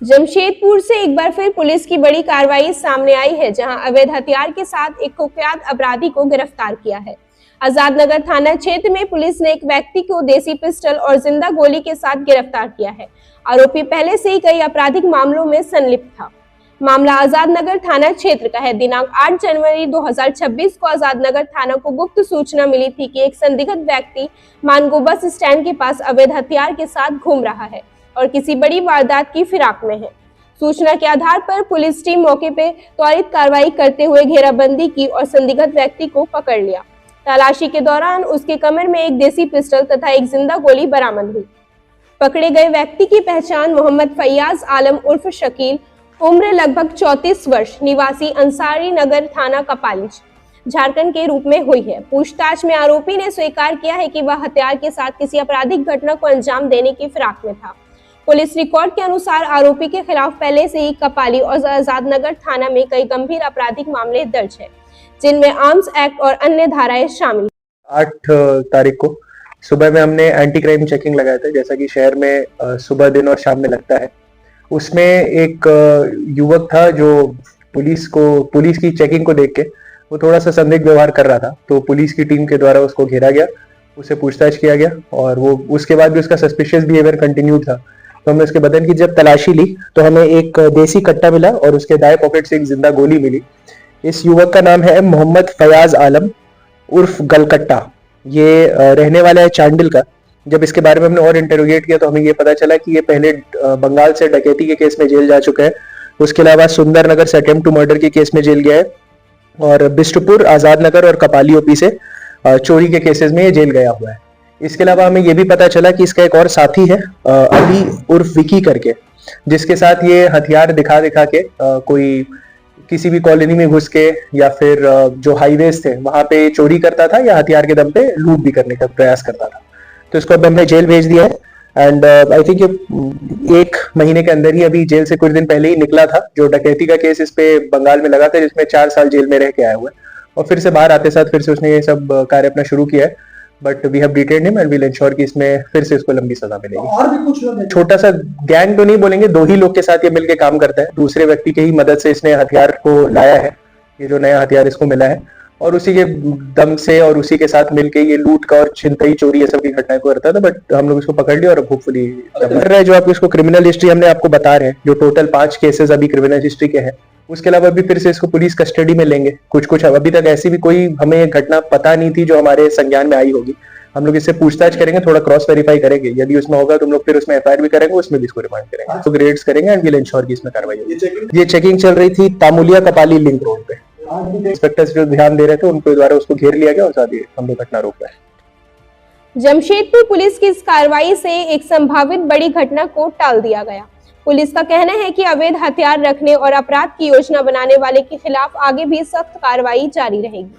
जमशेदपुर से एक बार फिर पुलिस की बड़ी कार्रवाई सामने आई है, जहां अवैध हथियार के साथ एक कुख्यात अपराधी को गिरफ्तार किया है। आजाद नगर थाना क्षेत्र में पुलिस ने एक व्यक्ति को देसी पिस्टल और जिंदा गोली के साथ गिरफ्तार किया है। आरोपी पहले से ही कई आपराधिक मामलों में संलिप्त था। मामला आजाद नगर थाना क्षेत्र का है। दिनांक 8 जनवरी 2026 को आजाद नगर थाना को गुप्त सूचना मिली थी कि एक संदिग्ध व्यक्ति मानगो बस स्टैंड के पास अवैध हथियार के साथ घूम रहा है और किसी बड़ी वारदात की फिराक में है। सूचना के आधार पर पुलिस टीम मौके पे त्वरित कार्रवाई करते हुए घेराबंदी की और संदिग्ध व्यक्ति को पकड़ लिया। तलाशी के दौरान उसके कमर में एक देसी पिस्टल तथा एक जिंदा गोली बरामद हुई। पकड़े गए व्यक्ति की पहचान मोहम्मद फैयाज आलम उर्फ शकील, उम्र लगभग 34 वर्ष, निवासी अंसारी नगर थाना कपाली, झारखंड के रूप में हुई है। पूछताछ में आरोपी ने स्वीकार किया है कि वह हथियार के साथ किसी आपराधिक घटना को अंजाम देने की फिराक में था। पुलिस रिकॉर्ड के अनुसार आरोपी के खिलाफ पहले से ही कपाली और आजाद नगर थाना में कई गंभीर आपराधिक मामले दर्ज है, जिनमें आर्म्स एक्ट और अन्य धाराएं शामिल। 8 तारीख को सुबह में हमने एंटी क्राइम चेकिंग लगाया था, जैसा कि शहर में सुबह, दिन और शाम में लगता है। उसमें एक युवक था जो पुलिस की चेकिंग को देख के वो थोड़ा सा संदिग्ध व्यवहार कर रहा था, तो पुलिस की टीम के द्वारा उसको घेरा गया, उससे पूछताछ किया गया और वो उसके बाद भी उसका सस्पिशियस बिहेवियर कंटिन्यू था। तो हमने उसके बदन की जब तलाशी ली तो हमें एक देसी कट्टा मिला और उसके दाएं पॉकेट से एक जिंदा गोली मिली। इस युवक का नाम है मोहम्मद फयाज आलम उर्फ गलकट्टा। ये रहने वाला है चांडिल का। जब इसके बारे में हमने और इंटरोगेट किया तो हमें ये पता चला कि ये पहले बंगाल से डकैती के केस में जेल जा चुका है। उसके अलावा सुंदर नगर से अटेम्प्ट टू मर्डर के केस में जेल गया है और बिष्टुपुर, आजाद नगर और कपाली ओपी से चोरी के केसेस में ये जेल गया हुआ है। इसके अलावा हमें ये भी पता चला कि इसका एक और साथी है अली उर्फ विकी करके, जिसके साथ ये हथियार दिखा के कोई किसी भी कॉलोनी में घुस के या फिर जो हाईवेज थे वहां पे चोरी करता था या हथियार के दम पे लूट भी करने का प्रयास करता था। तो इसको अब हमने जेल भेज दिया है एंड आई थिंक ये 1 महीने के अंदर ही, अभी जेल से कुछ दिन पहले ही निकला था। जो डकैती का केस इस पे बंगाल में लगा था, जिसमें 4 साल जेल में रह के आया हुआ है और फिर से बाहर आते साथ फिर से उसने ये सब कार्य अपना शुरू किया है। But we have detained him and will ensure कि इसमें फिर से इसको लंबी सजा मिलेगी। और भी कुछ लोग, छोटा सा गैंग तो नहीं बोलेंगे, 2 ही लोग के साथ ये मिलके काम करता है। दूसरे व्यक्ति के ही मदद से इसने हथियार को लाया है, ये जो नया हथियार इसको मिला है, और उसी के दम से और उसी के साथ मिलके ये लूट का और छिनतई, चोरी, ये सब की घटनाएं को करता था। बट हम लोग इसको पकड़ लिया और होपफुली कर रहा है। जो आप इसको क्रिमिनल हिस्ट्री हमने आपको बता रहे हैं, जो टोटल 5 केसेस अभी क्रिमिनल हिस्ट्री के हैं, उसके अलावा अभी फिर से इसको पुलिस कस्टडी में लेंगे। कुछ अभी तक ऐसी भी कोई हमें घटना पता नहीं थी जो हमारे संज्ञान में आई होगी। हम लोग इससे पूछताछ करेंगे, थोड़ा क्रॉस वेरीफाई करेंगे, यदि उसमें होगा तो हम लोग फिर उसमें एफआईआर भी करेंगे, उसमें भी इसको रिमांड करेंगे, तो ग्रेड्स करेंगे एंड विल इंश्योर कि इसमें कार्रवाई होगी। ये चेकिंग चल रही थी तामुलिया कपाली लिंक रोड पे। इंस्पेक्टर्स जो ध्यान दे रहे थे उनके द्वारा उसको घेर लिया गया और साथ ही हमने घटना रोक पाई। जमशेदपुर पुलिस की इस कार्रवाई से एक संभावित बड़ी घटना को टाल दिया गया। पुलिस का कहना है कि अवैध हथियार रखने और अपराध की योजना बनाने वाले के खिलाफ आगे भी सख्त कार्रवाई जारी रहेगी।